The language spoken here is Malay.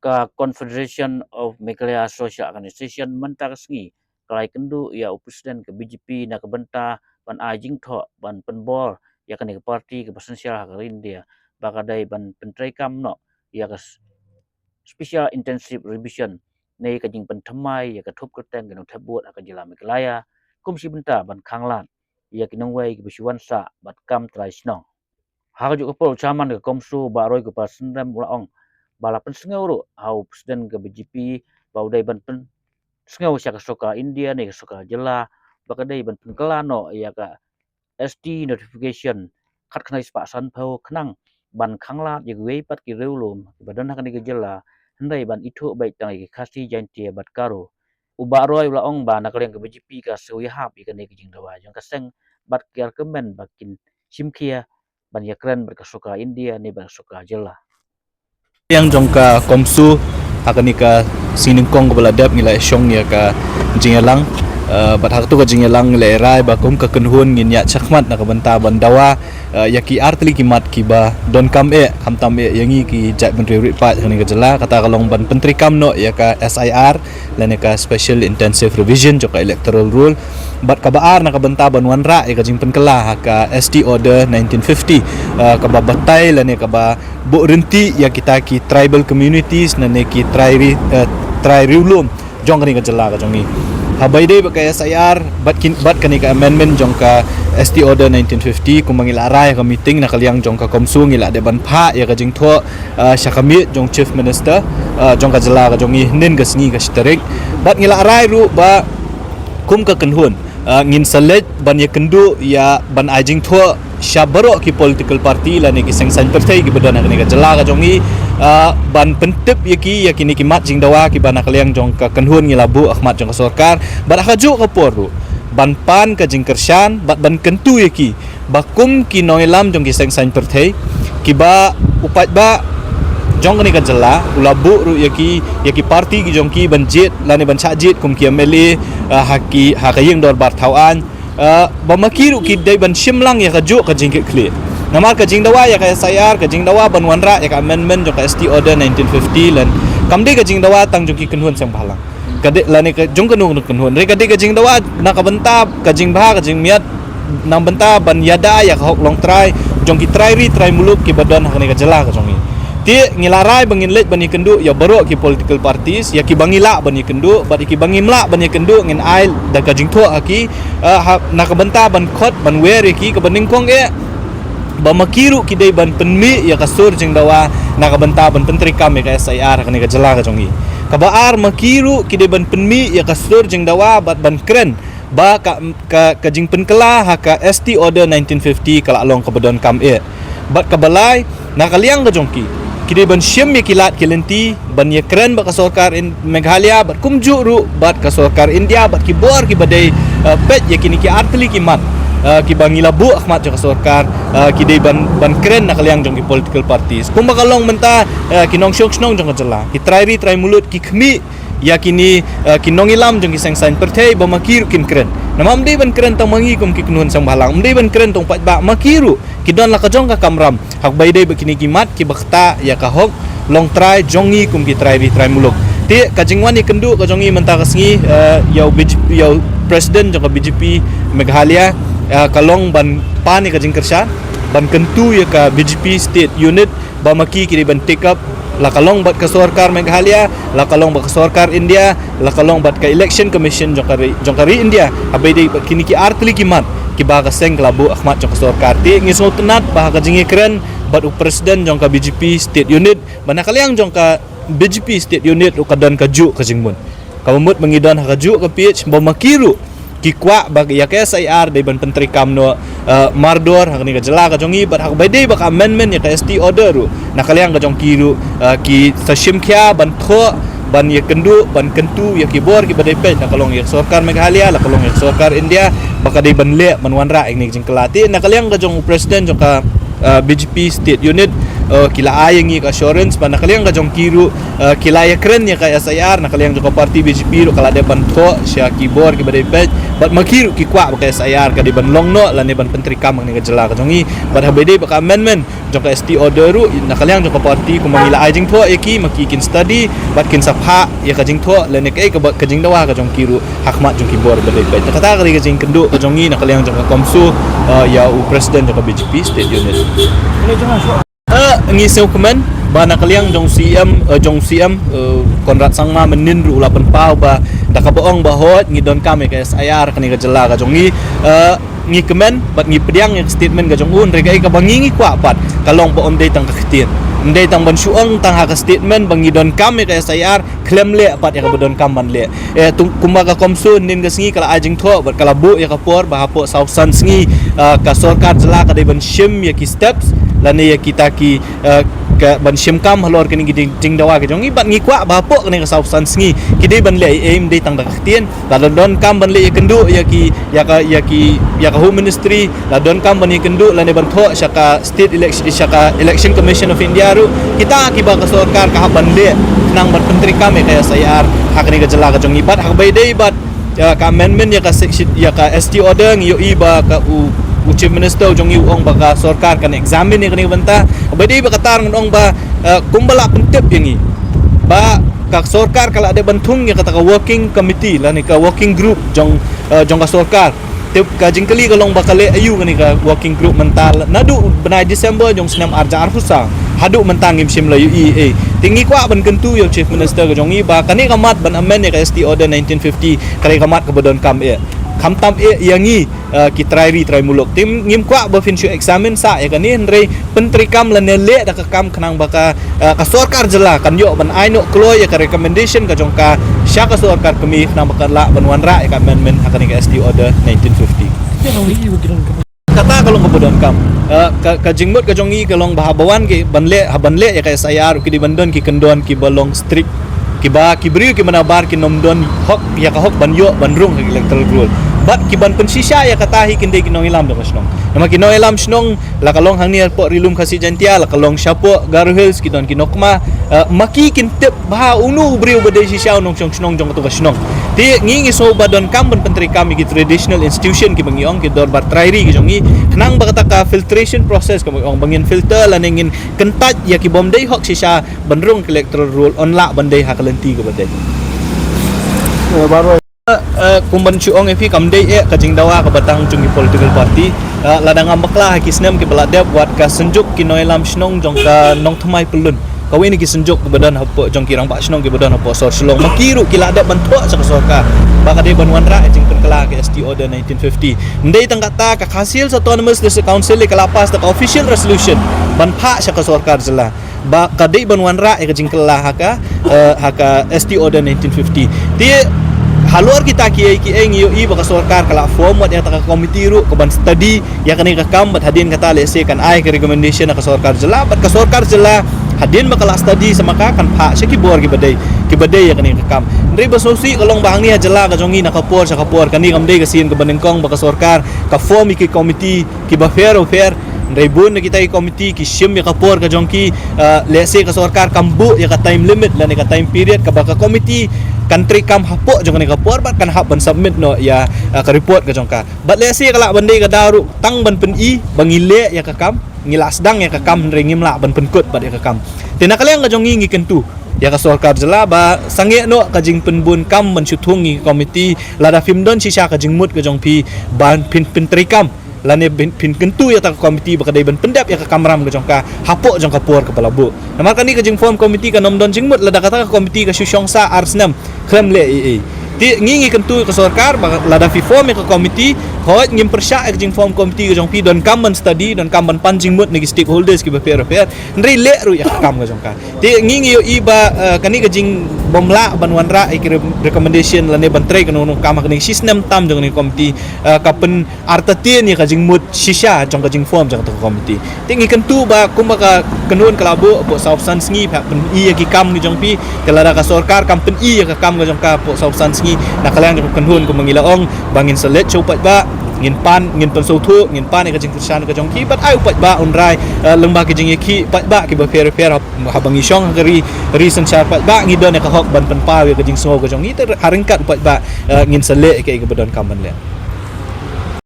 ka Confederation of Meghalaya Social Organization mentar sengi kalai kendu ya presiden ke BJP na kebenta ban ajing tho ban penbor ya kan ke parti ke presidential hak India bakadai ban pentrai kam no ya ke special intensive revision nei ka jing pentamai ya ka thop kerteng ke thabut akan jela Meghalaya kumsi benta ban khanglan ya kinong wai ke bisuan sa bat kam trai snong ha ju ko chaman ke komsu baroi ke pasendam ulaong balapan sengau hau presiden ke BJP baudai ban pen sengau sya soka India ni soka jela bakadai ban pen kelano ya ka ST notification khat khnai spa san phau khnang ban khangla ye wei pat ki reulum badan hakan ke jela hendai ban ithu bai tang ke khasi janti bat karo uba roi ula ong ba nak ke BJP ka sui hap ikan ke jing dawa jang ka seng bat kiar kemen bakin simkia ban yakran berkesuka India ni berkesuka jela yang jongka komsu hakanika siningkong kepala dap ngila syong ya ka jingelang bat hak tu ka jingelang le rai ba kum ka kenhun ngin ya chakmat na ka banta bandawa ya ki artli ki mat ki ba don kam tam yangi ki jat menteri rit pat ni ka jela kata kalong ban pentri kam no ya ka SIR lane ka special intensive revision joka electoral rule bat ka baar na ka banta ban wanra ya ka jing penkela ka ST order 1950 ka ba batai lane ka ba bu renti ya kita ki tribal communities na ne ki try riulum jong kani ka jela ka jongi habai dei pakai SIR bat kani ka amendment jong ka ST order 1950 kumangila arai ka meeting na kaliang jong ka komsu ngila de ban pha ya ka jing tho syakamit jong chief minister jong ka jela ka jongi nen ka sngi ka sterik bat ngila arai ru ba kum ka kenhun ngin select ban ya kendu ya ban ajing tho syabaro ki political party la ni ki sengsan pertai ki bedana ni ka jela ka jongi ban pentep yakini ki mat jing dawa ki bana kaliang jong ka kenhun ngilabu Ahmad jong ka sarkar ban akaju ka poru ban pan ka jing kershan ban kentu yaki bakum ki noilam jong ki sengsan pertai ki ba upat ba jong ni ka jela ulabu ru yaki parti ki jong ki banjit lani ban chajit kum ki MLA hakayeng dor bar thawan bamakiru ki dai ban shimlang ya ka ju ka jing ki clear namar ka jing dawa ya ka SIR ka jing dawa ban wanra ya ka amendment jong ka ST order 1950 lan kamde ka jing dawa tang jong ki kenhun sang phalang kade lani ka jong kenung kenhun re kade ka jing dawa na ka benta ka jing bha ka jing miat nang benta ban yada ya ka hok long try jong ki try muluk ki badan hakani ka jela ka jongi ti ngilarai bangin let bani kendu ya baro ki political parties ya ki bangila bani kendu bat ki bangimla bani kendu ngin ail da ka jing tho aki na ka benta ban khot ban wer ki ka baning kong ba makiru ki dei ban penmi ya ka sur jing dawa na ka benta ban pentri kam ya ka SIR hakani ka jela ka jongi ka baar makiru ki dei ban penmi ya ka sur jing dawa bat ban kren ba ka jing penkela haka ST order 1950 kala long ka badon kam bat ka balai na kaliang ka jongki kide ban syem ya kilat kilenti ban ya keren ba ka sarkar in Meghalaya bat kumju ru bat ka sarkar India bat ki bor ki badai pet ya kini ki artli ki mat ki bangila bu Ahmad ka sarkar kide ban keren na kaliang jong ki political parties kum bakalong menta kinong syok snong jong ka jela ki try mulut ki khmi ya kini kinong ilam jong ki sengsan perthai ba makir kin keren namam dei ban keren tong mangi kum ki knun sang balang dei ban keren tong pat ba makiru kidon la ka jong ka kamram hak bai dei bakini ki mat ki bakta ya ka hok long try jongi kum ki try muluk ti ka jingwan ni kendu ka jongi menta ka sngi yau BJP yau president jong ka BJP Meghalaya kalong ban pani ka jing kershan ban kentu ya ka BJP state unit ba maki ki ban take up la kalong bat ka sarkar Meghalaya la kalong bat ka sarkar India la kalong bat ka election commission jongkari India abai dei kini ki artli ki mat ki ba ka seng labu Ahmad jong ka sarkar ti ngisno tenat ba ka jingi keren bat presiden jong ka BJP state unit bana kaliang jong ka BJP state unit ukadan ka ju ka jingmun kamut mengidon ka ju ka ph ba makiru ki kwa bag ya ka SIR dei ban pentri kam no mardor hakni ka jela ka jongi bat hak bai dei bak amendment ya ka ST order ru na kaliang ka jong kiru ki sashim kya ban tho ban ya kendu ban kentu ya ki bor ki badai pe na kalong ya sarkar Meghalaya la kalong ya sarkar India baka dei ban le man wanra ing jing kelati na kaliang ka jong president jong ka BJP state unit kila ayang ngi assurance ban nakaliang ka jong kiru kila ya keren ya ka SIR nakaliang jong parti BJP ro kala de ban tho sya kibor ki badai pet bat makiru ki kwa ba ka SIR ka de ban longno la ne ban pentri kam ni ka jela ka jongi bat habede ba ka amendment jong ka ST order ru nakaliang jong ka parti ku mangila ai jing tho eki maki kin study bat kin sapha ya ka jing tho la ne ka ka jing dawa ka jong kiru hakmat jong kibor badai pet kata ka jing kendo ka jongi nakaliang jong ka komsu ya u president jong ka BJP state unit ngi seu komen ba nakaliang jong CM Konrad Sangma menin ru ulapan pau ba dakaboong ba hot ngi don kame ka SIR kani ka jela ka jong ngi komen bat ngi pediang yang statement ka jong un rega ka bangi kwa pat kalong ba onday tang kaktin ndai tang ban suang tang ha ka statement bangi don kame ka SIR claim le pat ya ka don kam ban le kumba ka komsun nin ka singi kala ajing tho bat kala bu ya ka por ba hapo south sun singi ka sarkar jela ka dai ban shim ya ki steps lani ya kita ki ka ban shim kam halor kini ding dawa ke jong ibat ngi kwa ba po kini ka south sun singi kidai ban le aim dei tang dak tien la don kam ban le ya kendu ya ka home ministry la don kam ban ya kendu la ne ban tho syaka state election commission of India ru kita ki ba ka sarkar ka ban le nang ban menteri kami kaya SIR hak ni ka jela ka jong ibat hak bai dei bat ka amendment ya ka ST order ngi yo iba ka Chief Minister jong yu ong baka sarkar kan examine ni kani banta badi ba katar ngong ba kumbala pentep yangi ba ka sarkar kala ada bantung ya kata ka working committee la ni ka working group jong ka sarkar tep ka jingkali kalong bakale ayu kani ka working group mental nadu benai December jong senam arja arfusa hadu mentang im sim la UEA tinggi kwa ban kentu yo Chief Minister ka jong i ba kani kamat ban amend ya ka ST order 1950 kali kamat ka bodon kam kamtam yangi ki try muluk tim ngim kwa ba fin shu examine sa ya kani ndrei pentri kam la ne le da ka kam khnang baka ka sarkar jela kan yo ban aino klo ya ka recommendation ka jongka sya ka sarkar kami khnang baka la ban wanra ya ka amendment hakani ka ST order 1950 kata kalau ngobodon kam ka jingmut ka jongi kalong bahabawan ki banle ya ka SIR ki di bandon ki kendon ki balong strict kiba kibri ki manabar ki nomdon hok ya ka hok banyo bandrung ki electoral rule bat ki ban pensisya ya katahi kinde ki nong ilam do kasnong nama ki nong ilam snong la kalong hang ni po rilum kasi jantia la kalong syapo Garu Hills ki don ki nokma maki kin tep bah unu briu bade sisya nong snong jong to kasnong ti ngingi so badon kam ban pentri kami ki traditional institution ki bangiong ki dor batrairi ki jongi knang bakata ka filtration process ka bangiong bangin filter la ningin kentat ya ki bomdei hok sisya bandrung ki electoral rule on la bandai ha kalenti ka bade baru kumban chuong epi kamdei ka jingdawa ka batang chungi political party ladang ambakla ki snem ki balade buat ka senjuk ki noilam snong jong ka nong thmai pelun kawin ki senjuk ke badan hapo jong kirang pak snong ki badan hapo sor selong makiru ki lada bantu sa sorka baka de banwan ra jing penkala ke ST order 1950 ndai tangkata ka hasil sa autonomous district council ki lapas ta official resolution ban pha sa ka sorkar jela ba kadai banwan ra ka jing kala haka ST order 1950 dia halor kita ki yo i baka sarkar kala form wat yang taka komiti ru ko ban study ya kani ka kam bat hadin kata lese kan ai ke recommendation ka sarkar jela bat ka sarkar jela hadin bakala study sama ka kan pha seki bor ki badai ya kani ka kam ndri basosi kalong bahang ni jela ka jongi na kapor sa kapor kani kam dei ka sin ka banengkong baka sarkar ka form ki komiti ki ba fair ndai bun na kita komiti ki shim ya kapor ka jongki lese ka sarkar kambu ya ka time limit la ni ka time period ka baka komiti country kam hapo jong ni kapor bat kan hap ban submit no ya ka report ka jongka bat lese kala bandai ka daru tang ban pen i bangile ya ka kam ngila sedang ya ka kam ringim la ban pen kut bat ya ka kam tinakaliang ka jongi ngi kentu ya ka sarkar jela ba sange no ka jing penbun kam ban syuthungi komiti lada fimdon sisa ka jingmut ka jongpi ban pin trikam lane pin kentu ya ta komiti bakadai ban pendap ya ka kamram ka jongka hapo jongka por ka palabu namar kani ka jing form komiti ka nomdon jingmut lada kata ka komiti ka syusyongsa arsnam kremle ti ngingi kentu ka sarkar lada fi form ka komiti hot ngim persya ka jing form komiti ka jongpi don kamban study don kamban panjing mut ni stakeholders ki ba fair ndri le ru ya kam ka jongka ti ngingi yo iba kani ka jing bomla ban wanra ki recommendation lane ban tre ka no kam ka ni system tam jong ni komiti kapen artatien ya ka jing mut shisha jong ka jing form jong ka komiti ti ngi kentu ba kumba ka kenun kalabu po south sun sngi pa pen i ki kam ni jongpi kalada ka sarkar kam pen i ka kam ka jongka po south sun sngi nakalang ko kenhun ko mangilaong bangin salet chopat ba ngin pan ngin pan so thu ngin pan ka jing kusan ka jong ki bat ai upat ba on rai lengba ki jing ki pat ba ki ba fer ha bangi shong ka ri sanchar pat ba ngi don ka hok ban pan pa we ka jing so ka jong ni ter haringkat upat ba ngin sele ke ka badon kaman le